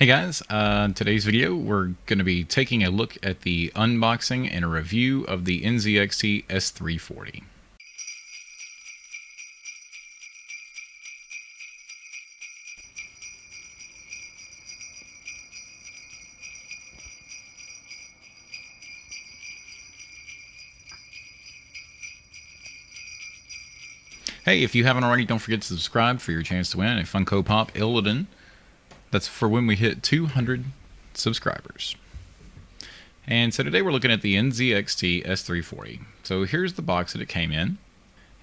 Hey guys, today's video we're going to be taking a look at the unboxing and a review of the NZXT S340. Hey, if you haven't already, don't forget to subscribe for your chance to win a Funko Pop Illidan. That's for when we hit 200 subscribers. And so today we're looking at the NZXT S340. So here's the box that it came in.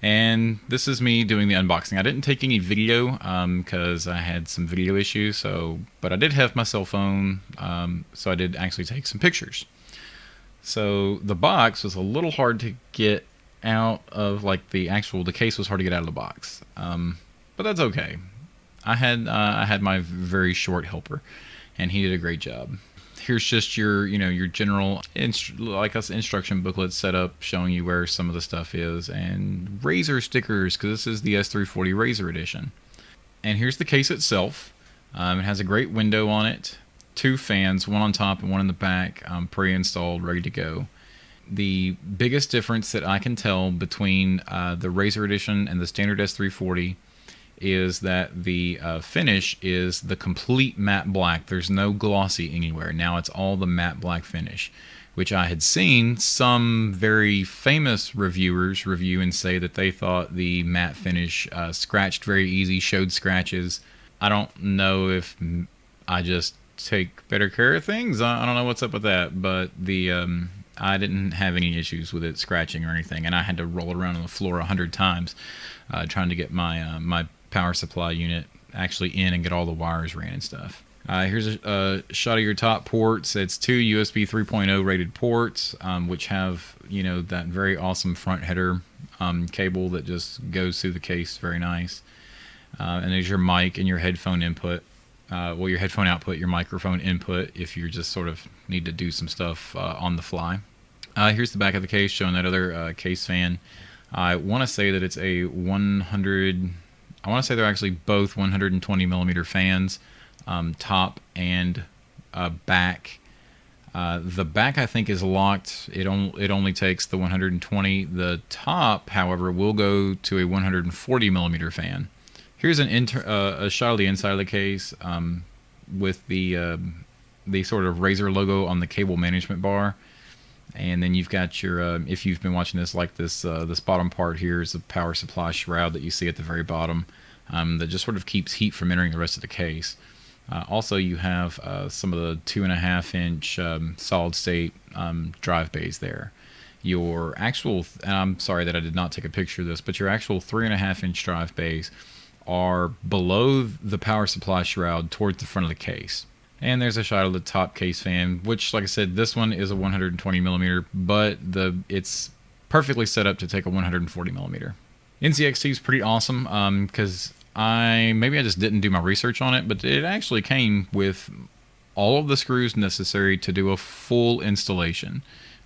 And this is me doing the unboxing. I didn't take any video because I had some video issues. But I did have my cell phone, so I did actually take some pictures. So the box was a little hard to get out of, like the case was hard to get out of the box. But that's okay. I had my very short helper, and he did a great job. Here's just your general instruction booklet set up, showing you where some of the stuff is, and Razer stickers because this is the S340 Razer edition. And here's the case itself. It has a great window on it, 2 fans, one on top and one in the back, pre-installed, ready to go. The biggest difference that I can tell between the Razer edition and the standard S340 is that the finish is the complete matte black. There's no glossy anywhere. Now it's all the matte black finish, which I had seen some very famous reviewers review and say that they thought the matte finish scratched very easy, showed scratches. I don't know if I just take better care of things. I don't know what's up with that, but I didn't have any issues with it scratching or anything, and I had to roll it around on the floor 100 times trying to get my power supply unit actually in and get all the wires ran and stuff. Here's a shot of your top ports. It's 2 USB 3.0 rated ports, which have that very awesome front header cable that just goes through the case. Very nice. And there's your mic and your headphone input. Well, your headphone output, your microphone input if you just sort of need to do some stuff on the fly. Here's the back of the case showing that other case fan. I want to say that it's a 100. I want to say they're actually both 120 millimeter fans, top and back. The back I think is locked. It only takes the 120. The top, however, will go to a 140 millimeter fan. Here's a shot of the inside of the case with the sort of Razer logo on the cable management bar, and then you've got your if you've been watching this, like this bottom part here is the power supply shroud that you see at the very bottom that just sort of keeps heat from entering the rest of the case. Also, you have some of the 2.5-inch solid state drive bays there. Your actual, and I'm sorry that I did not take a picture of this, but your actual 3.5-inch drive bays are below the power supply shroud towards the front of the case. And there's a shot of the top case fan, which, like I said, this one is a 120 millimeter, but it's perfectly set up to take a 140 millimeter. NZXT is pretty awesome because maybe I just didn't do my research on it, but it actually came with all of the screws necessary to do a full installation.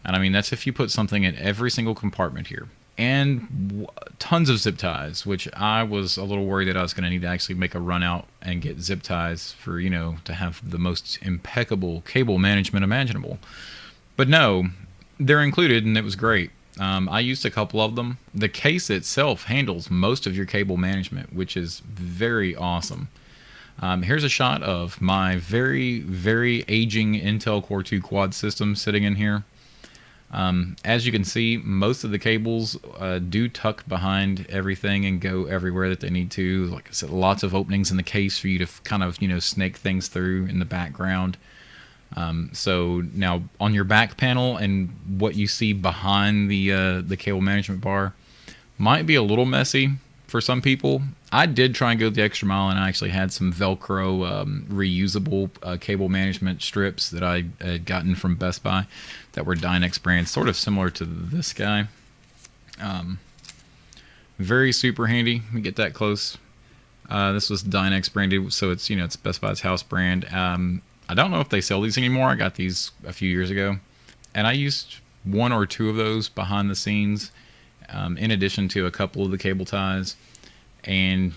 And I mean, that's if you put something in every single compartment here. And tons of zip ties, which I was a little worried that I was going to need to actually make a run out and get zip ties for, to have the most impeccable cable management imaginable. But no, they're included, and it was great. I used a couple of them. The case itself handles most of your cable management, which is very awesome. Here's a shot of my very, very aging Intel Core 2 quad system sitting in here. As you can see, most of the cables do tuck behind everything and go everywhere that they need to. Like I said, lots of openings in the case for you to kind of snake things through in the background. So now on your back panel and what you see behind the cable management bar might be a little messy for some people. I did try and go the extra mile, and I actually had some Velcro reusable cable management strips that I had gotten from Best Buy that were Dynex brand, sort of similar to this guy. Very super handy. Let me get that close. This was Dynex branded, so it's Best Buy's house brand. I don't know if they sell these anymore. I got these a few years ago, and I used 1 or 2 of those behind the scenes, in addition to a couple of the cable ties. And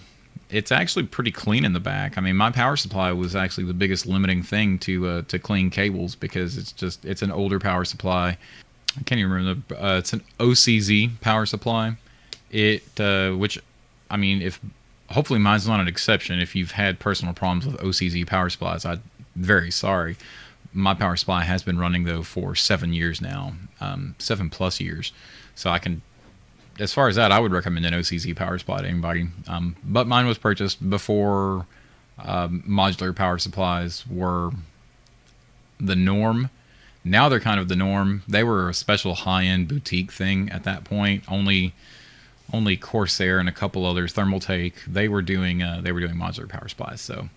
it's actually pretty clean in the back. I mean, my power supply was actually the biggest limiting thing to clean cables, because it's an older power supply. I can't even remember. It's an OCZ power supply. Which, I mean, if hopefully mine's not an exception. If you've had personal problems with OCZ power supplies, I'm very sorry. My power supply has been running though for 7 years now, 7+ years. So I can, as far as that, I would recommend an OCZ power supply to anybody. But mine was purchased before modular power supplies were the norm. Now they're kind of the norm. They were a special high-end boutique thing at that point. Only Corsair and a couple others, Thermaltake, they were doing modular power supplies. So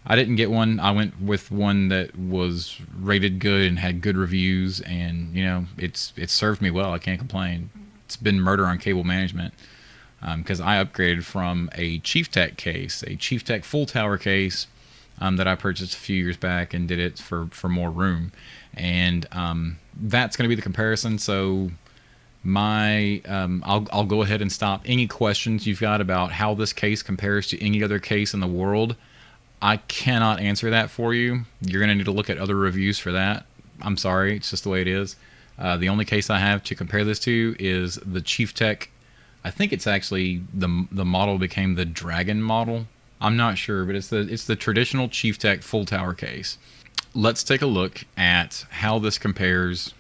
I didn't get one. I went with one that was rated good and had good reviews, and you know, it's served me well. I can't complain. It's been murder on cable management, because I upgraded from a Chief Tech case, a Chief Tech full tower case that I purchased a few years back, and did it for more room, and that's going to be the comparison. So I'll go ahead and stop. Any questions you've got about how this case compares to any other case in the world, I cannot answer that for you. You're going to need to look at other reviews for that. I'm sorry, it's just the way it is. The only case I have to compare this to is the Chief Tech. I think it's actually the model became the Dragon model. I'm not sure, but it's the traditional Chief Tech full tower case. Let's take a look at how this compares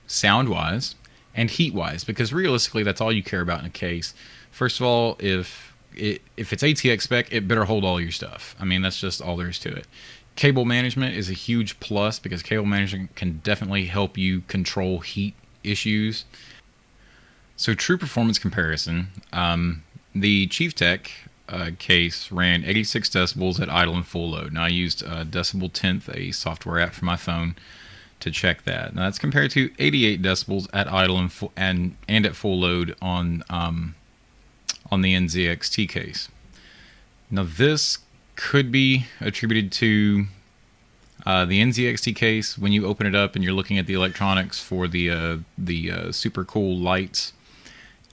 sound-wise and heat-wise, because realistically, that's all you care about in a case. First of all, if it's ATX spec, it better hold all your stuff. I mean, that's just all there is to it. Cable management is a huge plus, because cable management can definitely help you control heat issues. So true performance comparison, the Chief Tech case ran 86 decibels at idle and full load. Now I used Decibel Tenth, a software app for my phone, to check that. Now that's compared to 88 decibels at idle and at full load on the NZXT case. Now this could be attributed to the NZXT case. When you open it up and you're looking at the electronics for the super cool lights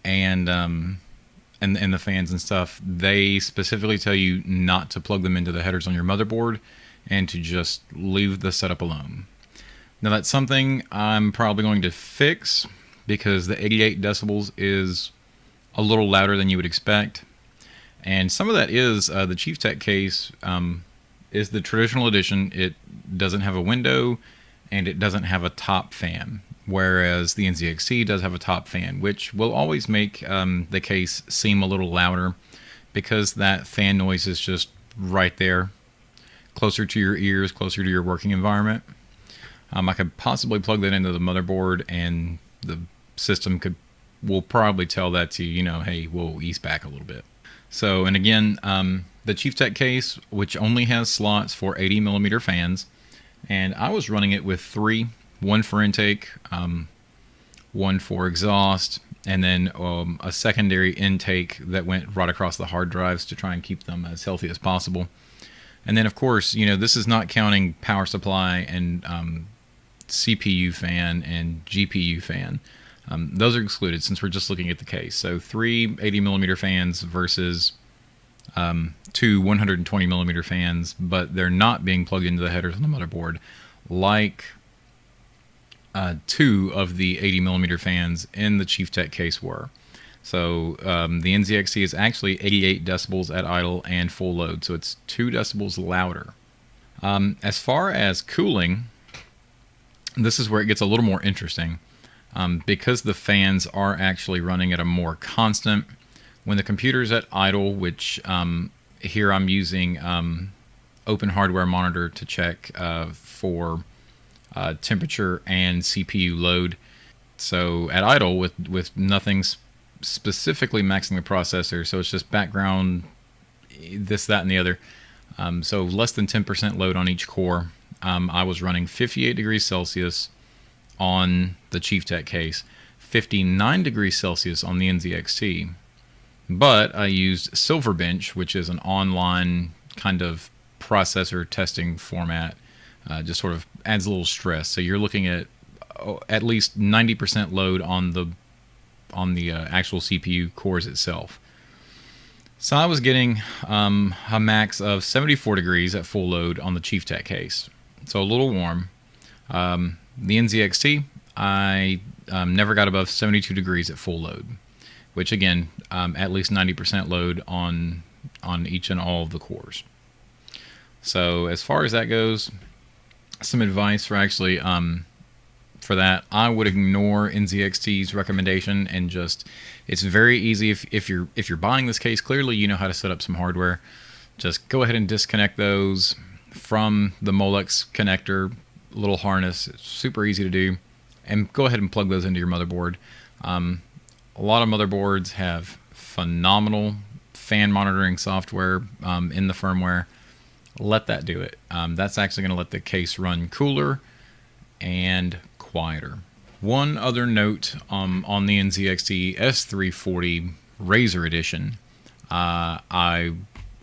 and the fans and stuff, they specifically tell you not to plug them into the headers on your motherboard and to just leave the setup alone. Now that's something I'm probably going to fix, because the 88 decibels is a little louder than you would expect. And some of that is the Chief Tech case is the traditional edition. It doesn't have a window and it doesn't have a top fan, whereas the NZXT does have a top fan, which will always make the case seem a little louder, because that fan noise is just right there, closer to your ears, closer to your working environment. I could possibly plug that into the motherboard, and the system will probably tell that to, you know, hey, we'll ease back a little bit. So, and again, the Chief Tech case, which only has slots for 80mm fans, and I was running it with 3, one for intake, one for exhaust, and then a secondary intake that went right across the hard drives to try and keep them as healthy as possible. And then, of course, you know, this is not counting power supply and CPU fan and GPU fan. Those are excluded since we're just looking at the case. So 3 80mm fans versus 2 120mm fans, but they're not being plugged into the headers on the motherboard, like 2 of the 80mm fans in the Chief Tech case were. So the NZXT is actually 88 decibels at idle and full load, so it's 2 decibels louder. As far as cooling, this is where it gets a little more interesting. Because the fans are actually running at a more constant, when the computer's at idle, which here I'm using OpenHardwareMonitor to check for temperature and CPU load. So at idle, with nothing specifically maxing the processor, so it's just background, this, that, and the other. So less than 10% load on each core. I was running 58 degrees Celsius on the Chief Tech case, 59 degrees Celsius on the NZXT, but I used SilverBench, which is an online kind of processor testing format. Just sort of adds a little stress. So you're looking at least 90% load on the actual CPU cores itself. So I was getting a max of 74 degrees at full load on the Chief Tech case, so a little warm. The NZXT, I never got above 72 degrees at full load, which again, at least 90% load on each and all of the cores. So as far as that goes, some advice for actually for that, I would ignore NZXT's recommendation and just, it's very easy if you're buying this case, clearly you know how to set up some hardware. Just go ahead and disconnect those from the Molex connector little harness. It's super easy to do, and go ahead and plug those into your motherboard. A lot of motherboards have phenomenal fan monitoring software in the firmware. Let that do it. That's actually going to let the case run cooler and quieter. One other note on the NZXT S340 Razer edition, I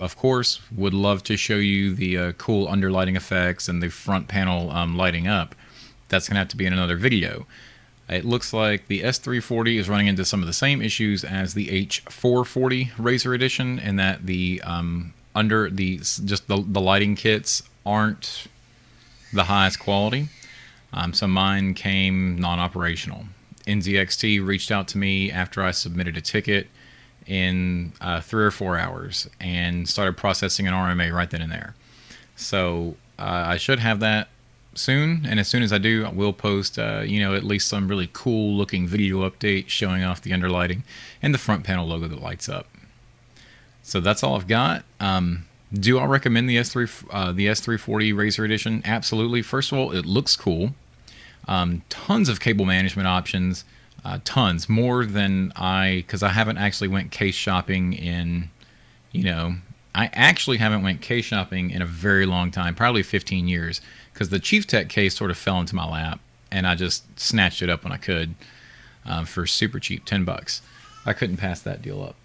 of course would love to show you the cool underlighting effects and the front panel lighting up. That's going to have to be in another video. It looks like the S340 is running into some of the same issues as the H440 Razer edition, in that the the lighting kits aren't the highest quality. So mine came non-operational. NZXT reached out to me after I submitted a ticket in 3 or 4 hours and started processing an RMA right then and there. So I should have that soon, and as soon as I do, I will post at least some really cool looking video update showing off the underlighting and the front panel logo that lights up. So that's all I've got. Do I recommend the S340 Razer edition? Absolutely. First of all, it looks cool. Tons of cable management options. Tons more than because I haven't actually went case shopping in, I actually haven't went case shopping in a very long time, probably 15 years, because the Chief Tech case sort of fell into my lap and I just snatched it up when I could for super cheap, $10. I couldn't pass that deal up.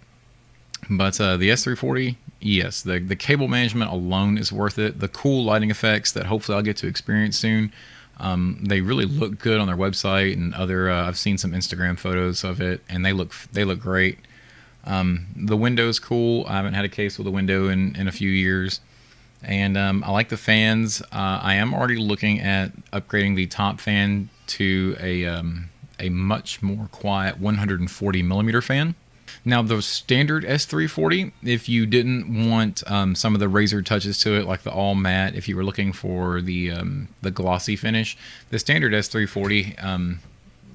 But the S340, yes, the cable management alone is worth it. The cool lighting effects that hopefully I'll get to experience soon. They really look good on their website and other. I've seen some Instagram photos of it, and they look great. The window's cool. I haven't had a case with a window in a few years, and I like the fans. I am already looking at upgrading the top fan to a much more quiet 140 millimeter fan. Now, the standard S340, if you didn't want some of the Razer touches to it, like the all matte, if you were looking for the glossy finish, the standard S340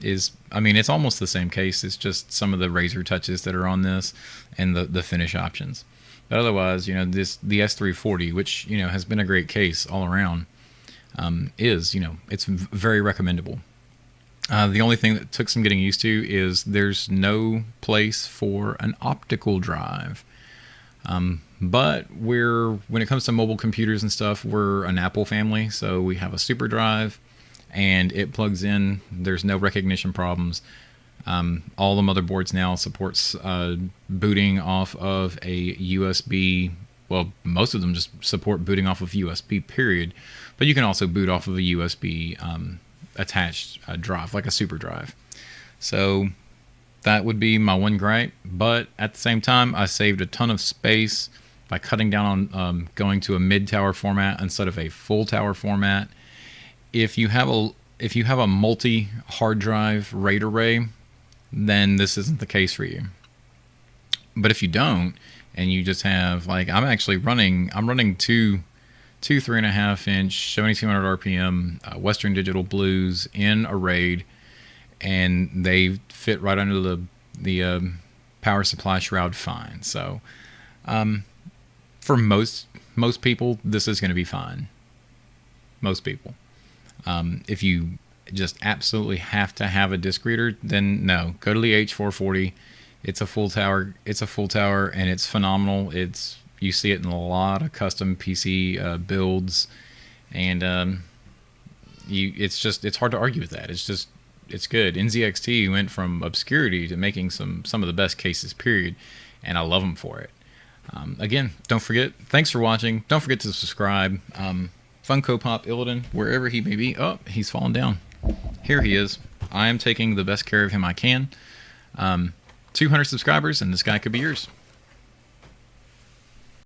is, it's almost the same case. It's just some of the Razer touches that are on this and the finish options. But otherwise, the S340, which has been a great case all around, it's very recommendable. The only thing that took some getting used to is there's no place for an optical drive. But when it comes to mobile computers and stuff, we're an Apple family, so we have a super drive, and it plugs in. There's no recognition problems. All the motherboards now supports booting off of a USB. Well, most of them just support booting off of USB, period. But you can also boot off of a USB attached drive, like a super drive. So that would be my one gripe, but at the same time, I saved a ton of space by cutting down on going to a mid-tower format instead of a full tower format. If you have a multi hard drive RAID array, then this isn't the case for you. But if you don't, and you just have, like, I'm running two 3.5 inch 7200 RPM Western Digital Blues in a RAID, and they fit right under the power supply shroud fine. So for most people, this is going to be fine. Most people. If you just absolutely have to have a disk reader, then no, go to the H440. It's a full tower, and it's phenomenal. You see it in a lot of custom PC builds, and it's hard to argue with that. It's good. NZXT went from obscurity to making some of the best cases, period, and I love them for it. Again, don't forget, thanks for watching. Don't forget to subscribe. Funko Pop Illidan, wherever he may be. Oh, he's fallen down. Here he is. I am taking the best care of him I can. 200 subscribers, and this guy could be yours.